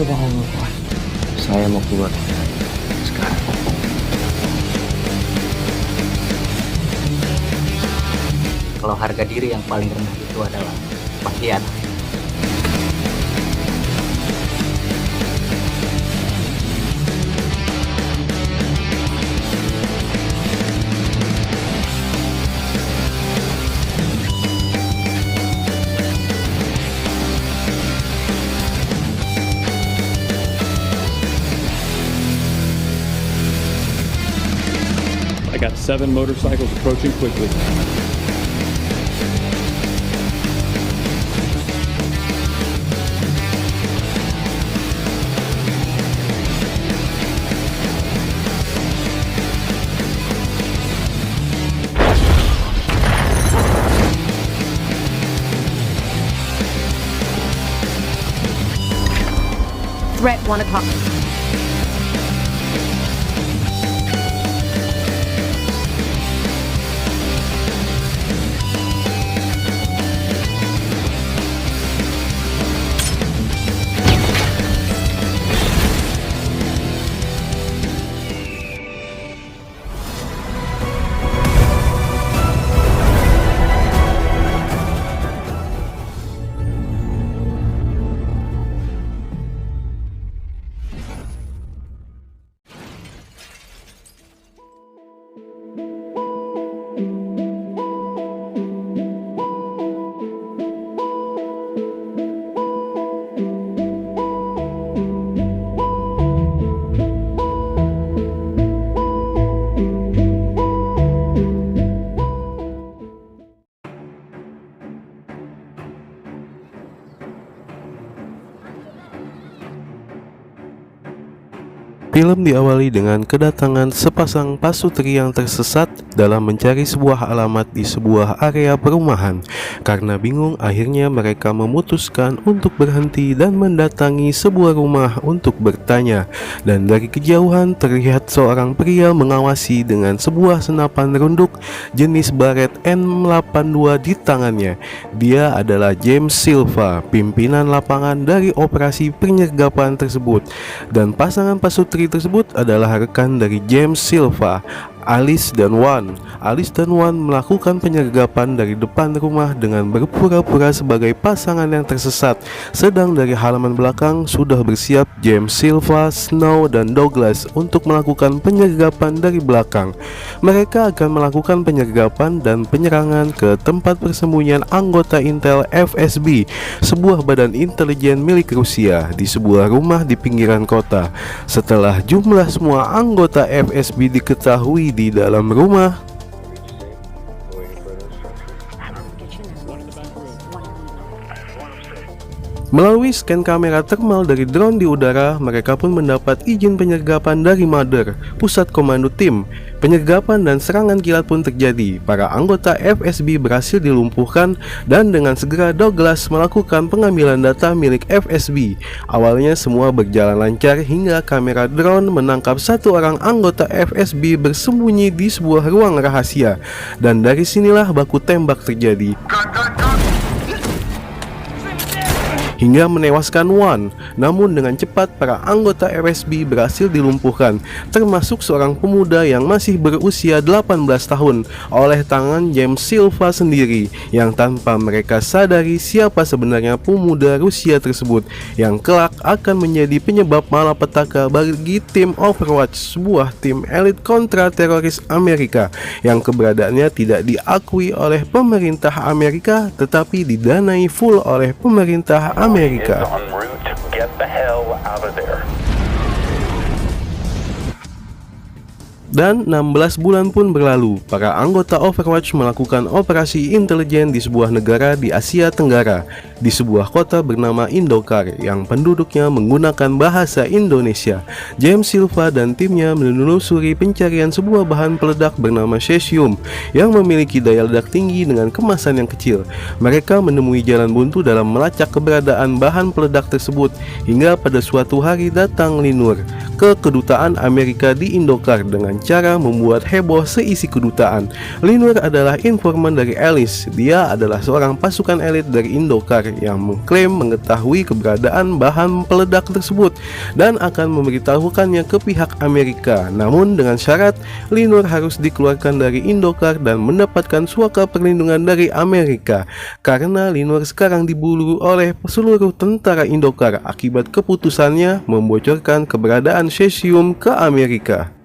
bangun dulu. Saya mau keluar sekarang. Kalau harga diri yang paling rendah itu adalah pengkhianat. I got 7 motorcycles approaching quickly. Threat 1 o'clock. Film diawali dengan kedatangan sepasang pasutri yang tersesat dalam mencari sebuah alamat di sebuah area perumahan. Karena bingung, akhirnya mereka memutuskan untuk berhenti dan mendatangi sebuah rumah untuk bertanya. Dan dari kejauhan terlihat seorang pria mengawasi dengan sebuah senapan runduk jenis Barrett M82 di tangannya. Dia adalah James Silva, pimpinan lapangan dari operasi penyergapan tersebut. Dan pasangan pasutri tersebut adalah rekan dari James Silva, Alice dan Wan. Alice dan Wan melakukan penyergapan dari depan rumah dengan berpura-pura sebagai pasangan yang tersesat. Sedang dari halaman belakang sudah bersiap James Silva, Snow, dan Douglas untuk melakukan penyergapan dari belakang. Mereka akan melakukan penyergapan dan penyerangan ke tempat persembunyian anggota Intel FSB, sebuah badan intelijen milik Rusia, di sebuah rumah di pinggiran kota. Setelah jumlah semua anggota FSB diketahui di dalam rumah, melalui scan kamera thermal dari drone di udara, mereka pun mendapat izin penyergapan dari Mother, pusat komando tim. Penyergapan dan serangan kilat pun terjadi. Para anggota FSB berhasil dilumpuhkan dan dengan segera Douglas melakukan pengambilan data milik FSB. Awalnya semua berjalan lancar hingga kamera drone menangkap satu orang anggota FSB bersembunyi di sebuah ruang rahasia. Dan dari sinilah baku tembak terjadi hingga menewaskan Wan. Namun dengan cepat para anggota FSB berhasil dilumpuhkan, termasuk seorang pemuda yang masih berusia 18 tahun oleh tangan James Silva sendiri, yang tanpa mereka sadari siapa sebenarnya pemuda Rusia tersebut yang kelak akan menjadi penyebab malapetaka bagi tim Overwatch, sebuah tim elit kontra teroris Amerika yang keberadaannya tidak diakui oleh pemerintah Amerika tetapi didanai full oleh pemerintah Amerika. Dan 16 bulan pun berlalu, para anggota Overwatch melakukan operasi intelijen di sebuah negara di Asia Tenggara, di sebuah kota bernama Indokar yang penduduknya menggunakan bahasa Indonesia. James Silva dan timnya menelusuri pencarian sebuah bahan peledak bernama cesium yang memiliki daya ledak tinggi dengan kemasan yang kecil. Mereka menemui jalan buntu dalam melacak keberadaan bahan peledak tersebut, hingga pada suatu hari datang Linur ke kedutaan Amerika di Indokar dengan cara membuat heboh seisi kedutaan. Linur adalah informan dari Alice. Dia adalah seorang pasukan elit dari Indokar yang mengklaim mengetahui keberadaan bahan peledak tersebut dan akan memberitahukannya ke pihak Amerika. Namun dengan syarat Linur harus dikeluarkan dari Indokar dan mendapatkan suaka perlindungan dari Amerika, karena Linur sekarang diburu oleh seluruh tentara Indokar akibat keputusannya membocorkan keberadaan cesium ke Amerika.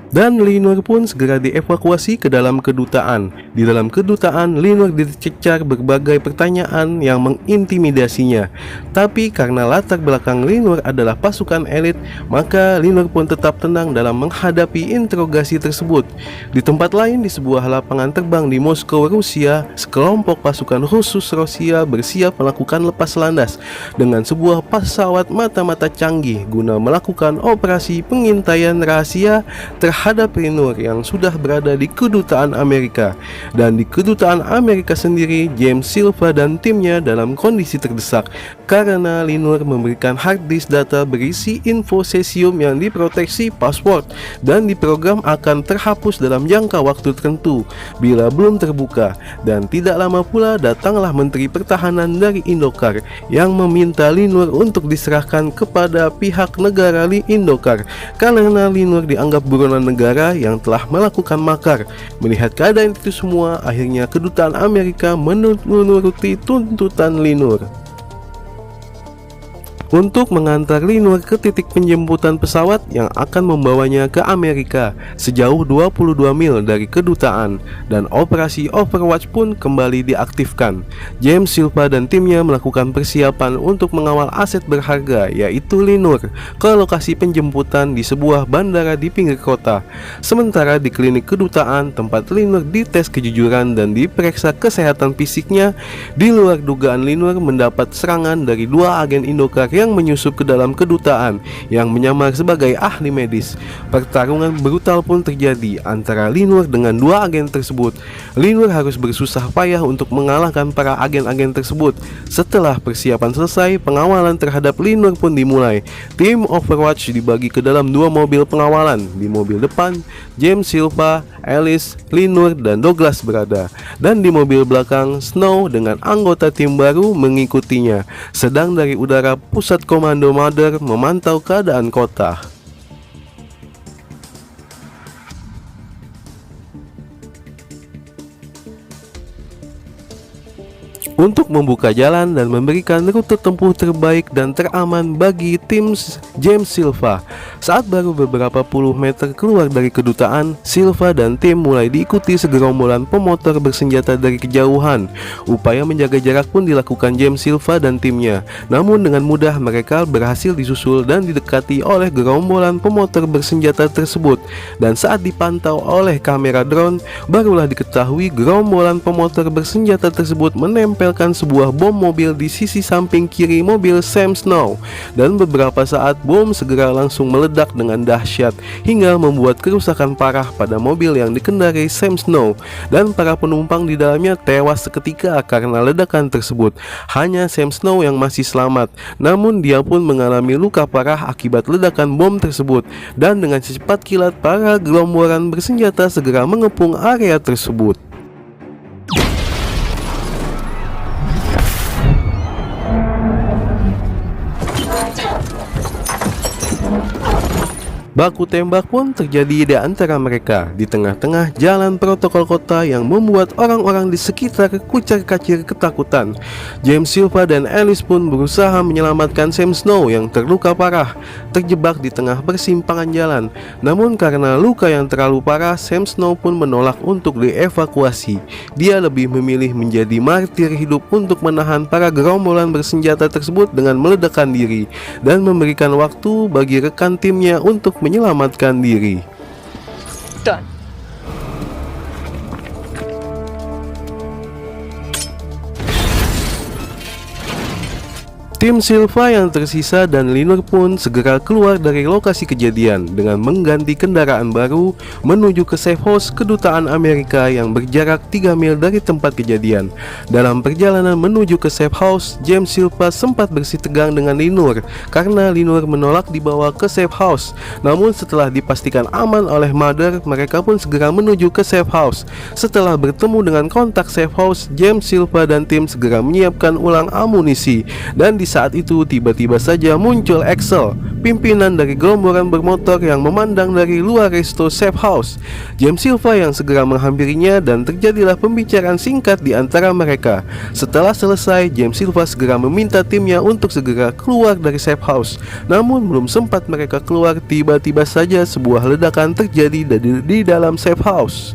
Dan Linur pun segera dievakuasi ke dalam kedutaan. Di dalam kedutaan, Linur dicecar berbagai pertanyaan yang mengintimidasinya. Tapi karena latar belakang Linur adalah pasukan elit, maka Linur pun tetap tenang dalam menghadapi interogasi tersebut. Di tempat lain, di sebuah lapangan terbang di Moskow, Rusia, sekelompok pasukan khusus Rusia bersiap melakukan lepas landas dengan sebuah pesawat mata-mata canggih guna melakukan operasi pengintaian rahasia terhadap Linur yang sudah berada di kedutaan Amerika. Dan di kedutaan Amerika sendiri, James Silva dan timnya dalam kondisi terdesak karena Linur memberikan hard disk data berisi info cesium yang diproteksi password dan diprogram akan terhapus dalam jangka waktu tertentu bila belum terbuka. Dan tidak lama pula datanglah Menteri Pertahanan dari Indokar yang meminta Linur untuk diserahkan kepada pihak negara Indokar karena Linur dianggap buronan negara yang telah melakukan makar. Melihat keadaan itu semua, akhirnya kedutaan Amerika menuruti tuntutan Linur untuk mengantar Linur ke titik penjemputan pesawat yang akan membawanya ke Amerika sejauh 22 mil dari kedutaan, dan operasi Overwatch pun kembali diaktifkan. James Silva dan timnya melakukan persiapan untuk mengawal aset berharga yaitu Linur ke lokasi penjemputan di sebuah bandara di pinggir kota. Sementara di klinik kedutaan tempat Linur dites kejujuran dan diperiksa kesehatan fisiknya, di luar dugaan Linur mendapat serangan dari dua agen Indokar yang menyusup ke dalam kedutaan yang menyamar sebagai ahli medis. Pertarungan brutal pun terjadi antara Linur dengan dua agen tersebut. Linur harus bersusah payah untuk mengalahkan para agen-agen tersebut. Setelah persiapan selesai, pengawalan terhadap Linur pun dimulai. Tim Overwatch dibagi ke dalam dua mobil pengawalan. Di mobil depan, James Silva, Alice, Linur, dan Douglas berada, dan di mobil belakang, Snow dengan anggota tim baru mengikutinya. Sedang dari udara, Pusat Komando Mother memantau keadaan kota. Untuk membuka jalan dan memberikan rute tempuh terbaik dan teraman bagi tim James Silva. Saat baru beberapa puluh meter keluar dari kedutaan, Silva dan tim mulai diikuti segerombolan pemotor bersenjata dari kejauhan. Upaya menjaga jarak pun dilakukan James Silva dan timnya. Namun dengan mudah mereka berhasil disusul dan didekati oleh gerombolan pemotor bersenjata tersebut. Dan saat dipantau oleh kamera drone, barulah diketahui gerombolan pemotor bersenjata tersebut menempel sebuah bom mobil di sisi samping kiri mobil Sam Snow, dan beberapa saat bom segera langsung meledak dengan dahsyat hingga membuat kerusakan parah pada mobil yang dikendarai Sam Snow, dan para penumpang di dalamnya tewas seketika karena ledakan tersebut. Hanya Sam Snow yang masih selamat, namun dia pun mengalami luka parah akibat ledakan bom tersebut, dan dengan secepat kilat para gerombolan bersenjata segera mengepung area tersebut. Baku tembak pun terjadi di antara mereka di tengah-tengah jalan protokol kota yang membuat orang-orang di sekitar kucar-kacir ketakutan. James Silva dan Alice pun berusaha menyelamatkan Sam Snow yang terluka parah, terjebak di tengah persimpangan jalan. Namun karena luka yang terlalu parah, Sam Snow pun menolak untuk dievakuasi. Dia lebih memilih menjadi martir hidup untuk menahan para gerombolan bersenjata tersebut dengan meledakkan diri dan memberikan waktu bagi rekan timnya untuk menyelamatkan diri. Done. Tim Silva yang tersisa dan Linur pun segera keluar dari lokasi kejadian dengan mengganti kendaraan baru menuju ke safe house kedutaan Amerika yang berjarak 3 mil dari tempat kejadian. Dalam perjalanan menuju ke safe house, James Silva sempat bersitegang dengan Linur karena Linur menolak dibawa ke safe house. Namun setelah dipastikan aman oleh Mother, mereka pun segera menuju ke safe house. Setelah bertemu dengan kontak safe house, James Silva dan tim segera menyiapkan ulang amunisi, dan di saat itu tiba-tiba saja muncul Axel, pimpinan dari gerombolan bermotor yang memandang dari luar resto safe house. James Silva yang segera menghampirinya dan terjadilah pembicaraan singkat di antara mereka. Setelah selesai, James Silva segera meminta timnya untuk segera keluar dari safe house. Namun belum sempat mereka keluar, tiba-tiba saja sebuah ledakan terjadi di dalam safe house.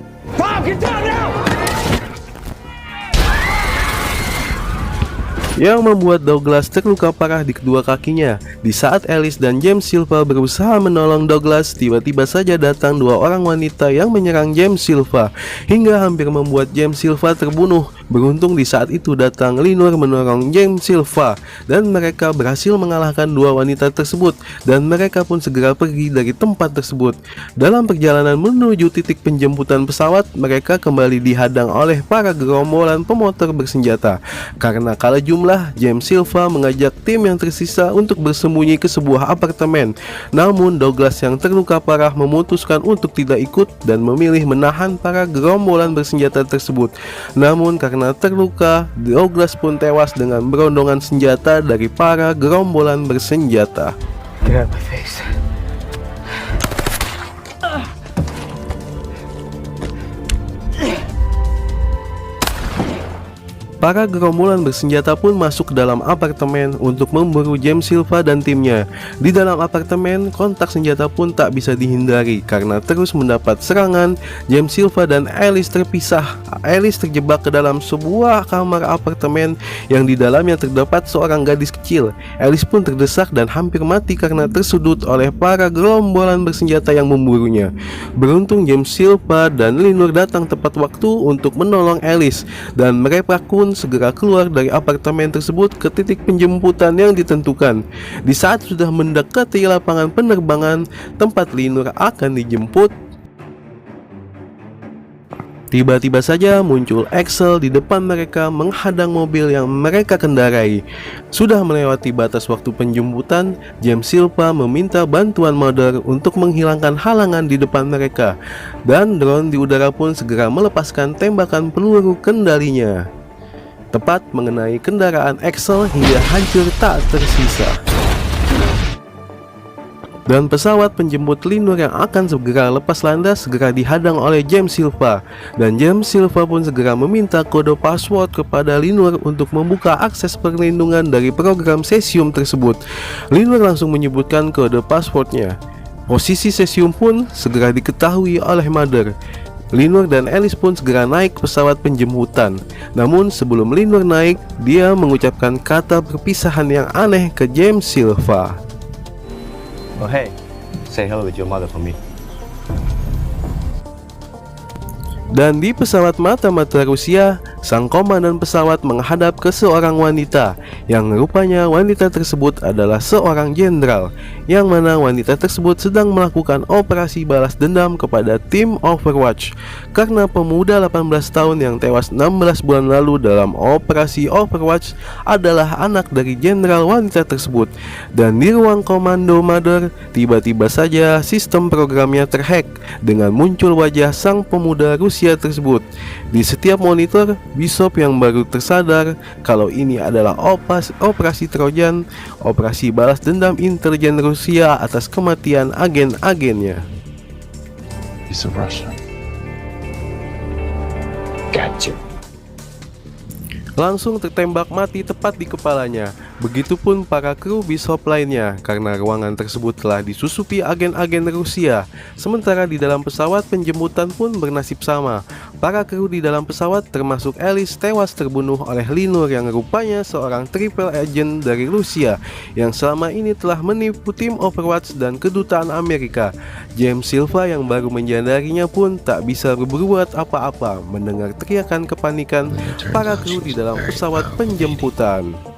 Yang membuat Douglas terluka parah di kedua kakinya. Di saat Alice dan James Silva berusaha menolong Douglas, tiba-tiba saja datang dua orang wanita yang menyerang James Silva hingga hampir membuat James Silva terbunuh. Beruntung di saat itu datang Linur menolong James Silva dan mereka berhasil mengalahkan dua wanita tersebut, dan mereka pun segera pergi dari tempat tersebut. Dalam perjalanan menuju titik penjemputan pesawat, mereka kembali dihadang oleh para gerombolan pemotor bersenjata. Karena kalah jumlah, James Silva mengajak tim yang tersisa untuk bersembunyi ke sebuah apartemen. Namun Douglas yang terluka parah memutuskan untuk tidak ikut dan memilih menahan para gerombolan bersenjata tersebut. Namun karena terluka, Douglas pun tewas dengan berondongan senjata dari para gerombolan bersenjata. Get out of my face. Para gerombolan bersenjata pun masuk ke dalam apartemen untuk memburu James Silva dan timnya. Di dalam apartemen, kontak senjata pun tak bisa dihindari karena terus mendapat serangan. James Silva dan Alice terpisah. Alice terjebak ke dalam sebuah kamar apartemen yang di dalamnya terdapat seorang gadis kecil. Alice pun terdesak dan hampir mati karena tersudut oleh para gerombolan bersenjata yang memburunya. Beruntung James Silva dan Linur datang tepat waktu untuk menolong Alice, dan mereka pun segera keluar dari apartemen tersebut ke titik penjemputan yang ditentukan. Di saat sudah mendekati lapangan penerbangan tempat Linur akan dijemput, tiba-tiba saja muncul Axel di depan mereka menghadang mobil yang mereka kendarai. Sudah melewati batas waktu penjemputan, James Silva meminta bantuan Mother untuk menghilangkan halangan di depan mereka, dan drone di udara pun segera melepaskan tembakan peluru kendalinya, tepat mengenai kendaraan Axel hingga hancur tak tersisa. Dan pesawat penjemput Linur yang akan segera lepas landas segera dihadang oleh James Silva, dan James Silva pun segera meminta kode password kepada Linur untuk membuka akses perlindungan dari program Cesium tersebut. Linur langsung menyebutkan kode passwordnya. Posisi Cesium pun segera diketahui oleh Mother. Linur dan Alice pun segera naik pesawat penjemputan. Namun sebelum Linur naik, dia mengucapkan kata perpisahan yang aneh ke James Silva. Oh hey, say hello with your mother for me. Dan di pesawat mata-mata Rusia, sang komandan pesawat menghadap ke seorang wanita, yang rupanya wanita tersebut adalah seorang jenderal, yang mana wanita tersebut sedang melakukan operasi balas dendam kepada tim Overwatch karena pemuda 18 tahun yang tewas 16 bulan lalu dalam operasi Overwatch adalah anak dari jenderal wanita tersebut. Dan di ruang komando Mother, tiba-tiba saja sistem programnya terhack dengan muncul wajah sang pemuda Rusia tersebut. Di setiap monitor, Bishop yang baru tersadar kalau ini adalah operasi Trojan, operasi balas dendam intelijen Rusia atas kematian agen-agennya. He's a Russian. Gotcha. Langsung tertembak mati tepat di kepalanya. Begitupun para kru Bishop lainnya, karena ruangan tersebut telah disusupi agen-agen Rusia. Sementara di dalam pesawat penjemputan pun bernasib sama. Para kru di dalam pesawat termasuk Alice tewas terbunuh oleh Linur yang rupanya seorang triple agent dari Rusia yang selama ini telah menipu tim Overwatch dan kedutaan Amerika. James Silva yang baru menjandarinya pun tak bisa berbuat apa-apa mendengar teriakan kepanikan para kru di dalam pesawat penjemputan.